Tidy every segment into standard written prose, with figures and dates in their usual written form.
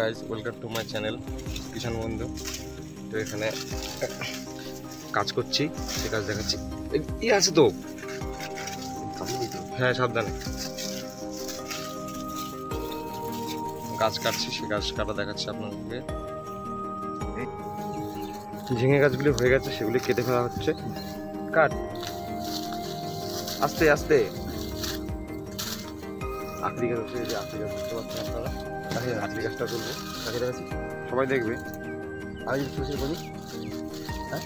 Guys, welcome to my channel Kishan Bandhu. তো এখানে কাজ করছি, সে কাজ দেখাচ্ছি। এই আছে তো, হ্যাঁ সাবধানে। গাছ কাটছি, সে গাছ কাটা দেখাচ্ছি আপনাদেরকে। ঝিঙে গাছগুলি হয়ে গেছে, সেগুলি কেটে ফেলা হচ্ছে। কাট আস্তে আস্তে। আখরি গাছ হচ্ছে, যে আখরি গাছ বুঝতে পারছেন আপনারা। আখরি গাছটা তুলবো, সবাই দেখবে। আমি যদি তুলছি বলি, হ্যাঁ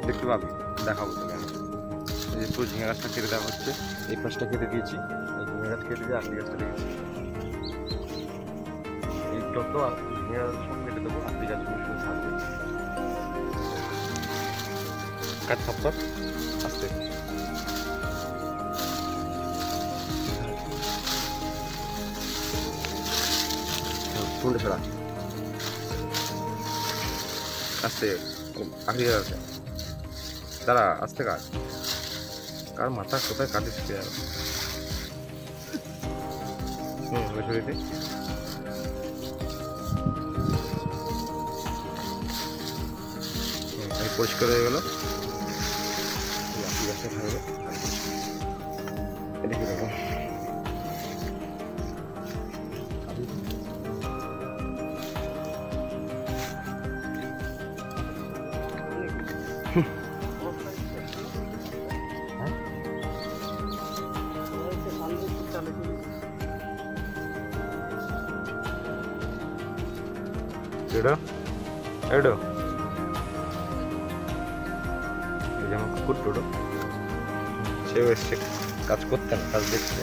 দেখতে পাবি, দেখাবো তোকে আমি। এই যে পুরো ঝিঙে গাছটা কেটে দেওয়া হচ্ছে, এই পাশটা কেটে দিয়েছি। এই ঝিঙে গাছ কেটে দিয়ে আখরি গাছটা রেখেছি। এই যত ঝিঙে গাছ সব কেটে দেবো, আখরি গাছগুলো শুধু থাকবে। কাট থাপ্পর আস্তে। তুলে ফেলা আস্তে, আখরি গাছ আছে, দাঁড়া আস্তে কাট। কার মাথা কোথায় কাটিস আর শরীরে। পরিষ্কার হয়ে গেল, গাছটা থাকবে। দেখে দেবো আমার কুকুর টোটো, সেও এসছে কাজ করতে না, কাজ দেখছে।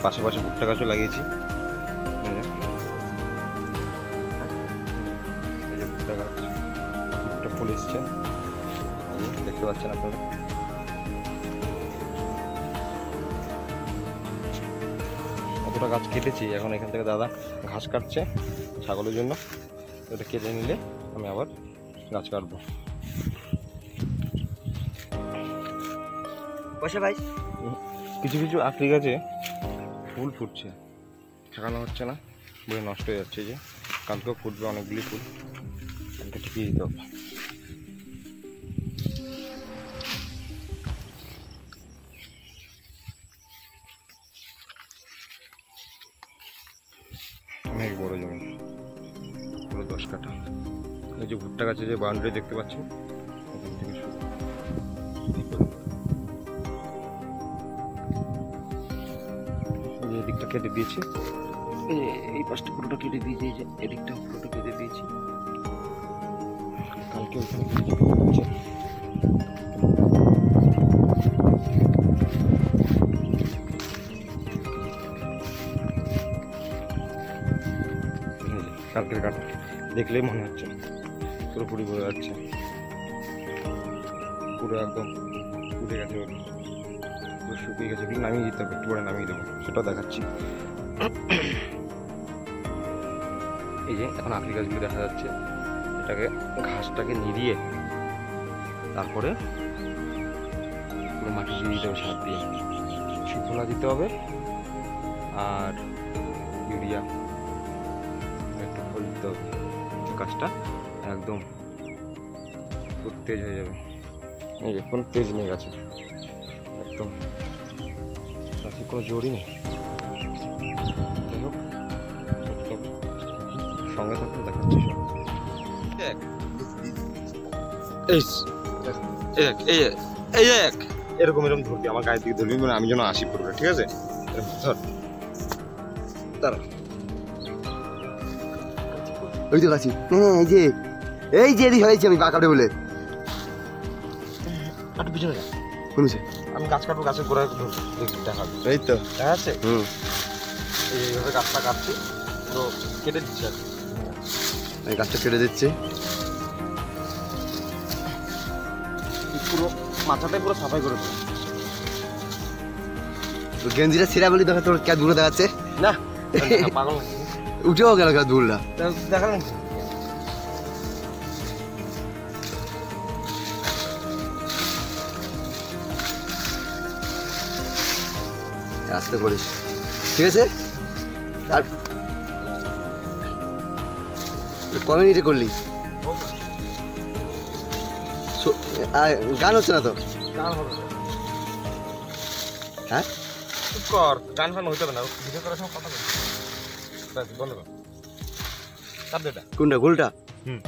পাশাপাশি ভুট্টা গাছও লাগিয়েছি। এই যে ভুট্টা গাছ, ভুট্টা ফুল এসছে, দেখতে পাচ্ছেন আপনারা। কতটা গাছ কেটেছি, এখন এখান থেকে দাদা ঘাস কাটছে ছাগলের জন্য। এটা কেটে নিলে আমি আবার গাছ কাটবো। ভাই কিছু কিছু আখরি গাছে ফুল ফুটছে, ঠেকানো হচ্ছে না, বই নষ্ট হয়ে যাচ্ছে। যে কালকেও ফুটবে অনেকগুলি ফুল, কালকে ঠিকই দিতে হবে। অনেক বড় জমি, পুরো 10 কাঠা। এই যে ভুট্টা গাছে যে বাউন্ডারি দেখতে পাচ্ছেন, এখান থেকে শুরু। এই দিকটা কেটে দিয়েছি, এই পাশটা পুরোটা কেটে দিয়েছি, এই যে এদিকটা পুরোটা কেটে দিয়েছি। কালকে ওইখানে কালকের কাটা দেখলেই মনে হচ্ছে পুরোপুরি বোঝা যাচ্ছে, পুরো একদম উঠে গেছে, পুরো শুকিয়ে গেছে। এগুলো নামিয়ে দিতে হবে, একটু পরে নামিয়ে দেবো, সেটাও দেখাচ্ছি। এই যে এখন আখরি গাছগুলো দেখা যাচ্ছে, এটাকে ঘাসটাকে নিড়িয়ে তারপরে পুরো মাটি দিয়ে দিতে হবে, সার দিয়ে সুফলা দিতে হবে, আর ইউরিয়া একটু ফল দিতে হবে। গাছটা একদম খুব তেজ হয়ে যাবে। এই যে কোনো তেজ নেই গাছে, একদম গাছে কোনো জোরই নেই। যাই হোক, সঙ্গে থাকুন, দেখাচ্ছি সব। এরকম এরকম ধরবি, আমার গায়ের দিকে ধরবি, মানে আমি যেন আসি পড়বে, ঠিক আছে? ধর, দাঁড়া। ওই তো গাছি, হ্যাঁ এই যে এদিকে হয়েছে, আমি বাঁকাটে বলে একটু পিছনে যা। শুনেছে আমি গাছ কাটবো, গাছের গোড়ায় দেখাবো। এই তো দেখা যাচ্ছে। এইভাবে গাছটা কাটছি, তো কেটে দিচ্ছি আর এই গাছটা কেটে দিচ্ছে। পুরো মাথাটাই পুরো সাফাই করে দেবো। তো গেঞ্জিটা ছিঁড়া বলি দেখা, তোর কে দূরে দেখাচ্ছে না, পাগল নাকি? উঠেও গেল দূরটা, দেখালেন আস্তে করিস, ঠিক আছে? আর কয় মিনিটে করলি? আর গান হচ্ছে না তো? গান হবে না। হ্যাঁ, চুপ কর, গান ফান হইতে হবে না, ভিডিও করার সময় কথা বল। ব্যাস, বন্ধ কর। চাপ দে এটা। কোনটা? গোলটা? হুম।